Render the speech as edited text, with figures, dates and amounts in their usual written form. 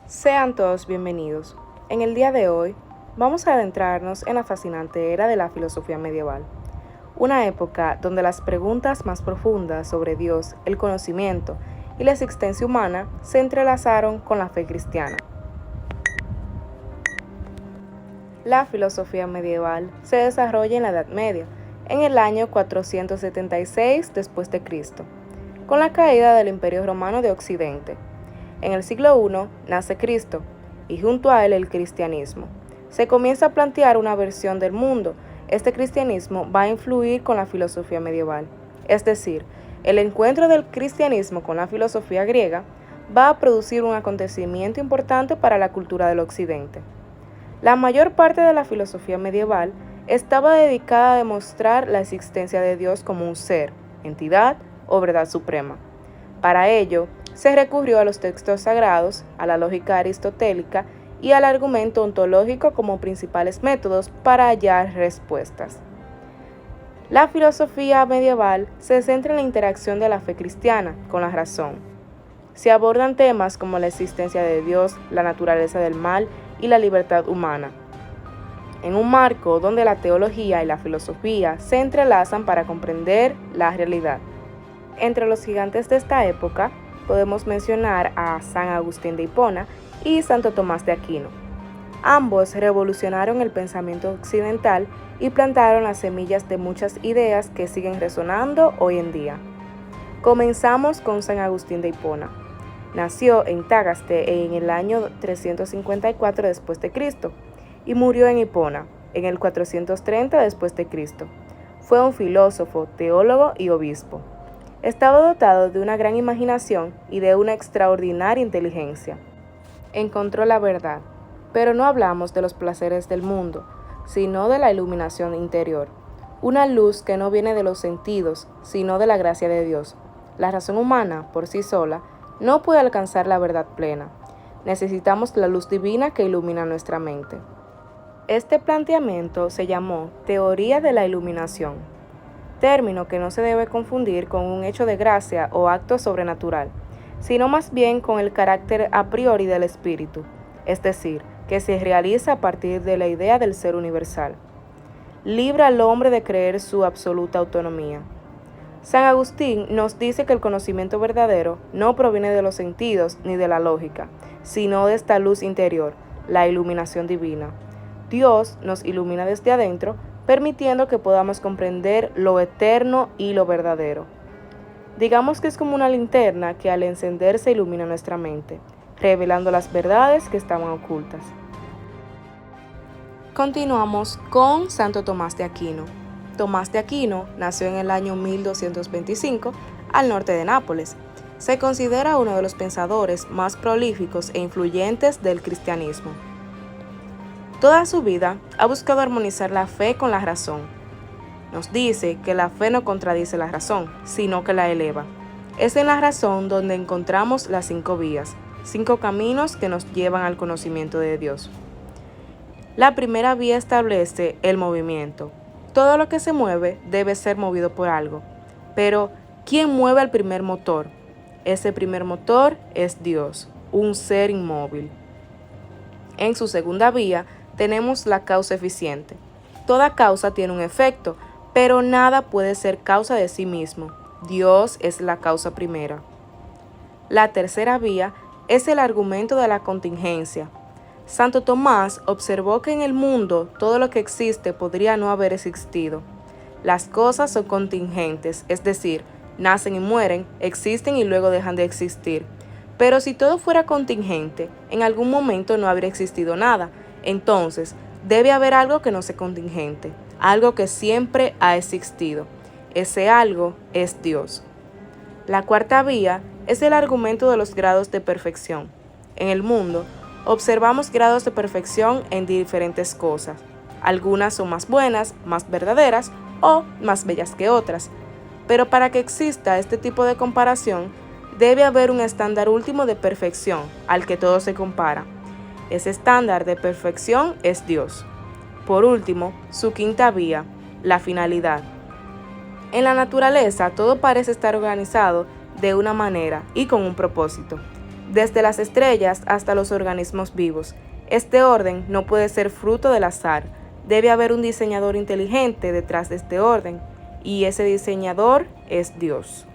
Sean todos bienvenidos. En el día de hoy vamos a adentrarnos en la fascinante era de la filosofía medieval, una época donde las preguntas más profundas sobre Dios, el conocimiento y la existencia humana se entrelazaron con la fe cristiana. La filosofía medieval se desarrolla en la Edad Media, en el año 476 después de Cristo, con la caída del Imperio Romano de Occidente. En el siglo I nace Cristo y junto a él el cristianismo. Se comienza a plantear una versión del mundo. Este cristianismo va a influir con la filosofía medieval. Es decir, el encuentro del cristianismo con la filosofía griega va a producir un acontecimiento importante para la cultura del occidente. La mayor parte de la filosofía medieval estaba dedicada a demostrar la existencia de Dios como un ser, entidad o verdad suprema. Para ello, se recurrió a los textos sagrados, a la lógica aristotélica y al argumento ontológico como principales métodos para hallar respuestas. La filosofía medieval se centra en la interacción de la fe cristiana con la razón. Se abordan temas como la existencia de Dios, la naturaleza del mal y la libertad humana, en un marco donde la teología y la filosofía se entrelazan para comprender la realidad. Entre los gigantes de esta época podemos mencionar a San Agustín de Hipona y Santo Tomás de Aquino. Ambos revolucionaron el pensamiento occidental y plantaron las semillas de muchas ideas que siguen resonando hoy en día. Comenzamos con San Agustín de Hipona. Nació en Tagaste en el año 354 después de Cristo y murió en Hipona en el 430 después de Cristo. Fue un filósofo, teólogo y obispo. Estaba dotado de una gran imaginación y de una extraordinaria inteligencia. Encontró la verdad, pero no hablamos de los placeres del mundo, sino de la iluminación interior, una luz que no viene de los sentidos, sino de la gracia de Dios. La razón humana, por sí sola, no puede alcanzar la verdad plena. Necesitamos la luz divina que ilumina nuestra mente. Este planteamiento se llamó teoría de la iluminación, término que no se debe confundir con un hecho de gracia o acto sobrenatural, sino más bien con el carácter a priori del espíritu, es decir, que se realiza a partir de la idea del ser universal. Libra al hombre de creer su absoluta autonomía. San Agustín nos dice que el conocimiento verdadero no proviene de los sentidos ni de la lógica, sino de esta luz interior, la iluminación divina. Dios nos ilumina desde adentro, permitiendo que podamos comprender lo eterno y lo verdadero. Digamos que es como una linterna que al encenderse ilumina nuestra mente, revelando las verdades que estaban ocultas. Continuamos con Santo Tomás de Aquino. Tomás de Aquino nació en el año 1225 al norte de Nápoles. Se considera uno de los pensadores más prolíficos e influyentes del cristianismo. Toda su vida ha buscado armonizar la fe con la razón. Nos dice que la fe no contradice la razón, sino que la eleva. Es en la razón donde encontramos las 5 vías, 5 caminos que nos llevan al conocimiento de Dios. La primera vía establece el movimiento. Todo lo que se mueve debe ser movido por algo. Pero, ¿quién mueve el primer motor? Ese primer motor es Dios, un ser inmóvil. En su segunda vía tenemos la causa eficiente. Toda causa tiene un efecto, pero nada puede ser causa de sí mismo. Dios es la causa primera. La tercera vía es el argumento de la contingencia. Santo Tomás observó que en el mundo todo lo que existe podría no haber existido. Las cosas son contingentes, es decir, nacen y mueren, existen y luego dejan de existir. Pero si todo fuera contingente, en algún momento no habría existido nada. Entonces, debe haber algo que no sea contingente, algo que siempre ha existido. Ese algo es Dios. La cuarta vía es el argumento de los grados de perfección. En el mundo, observamos grados de perfección en diferentes cosas. Algunas son más buenas, más verdaderas o más bellas que otras. Pero para que exista este tipo de comparación, debe haber un estándar último de perfección al que todo se compara. Ese estándar de perfección es Dios. Por último, su quinta vía, la finalidad. En la naturaleza todo parece estar organizado de una manera y con un propósito. desde las estrellas hasta los organismos vivos. Este orden no puede ser fruto del azar. Debe haber un diseñador inteligente detrás de este orden, y ese diseñador es Dios.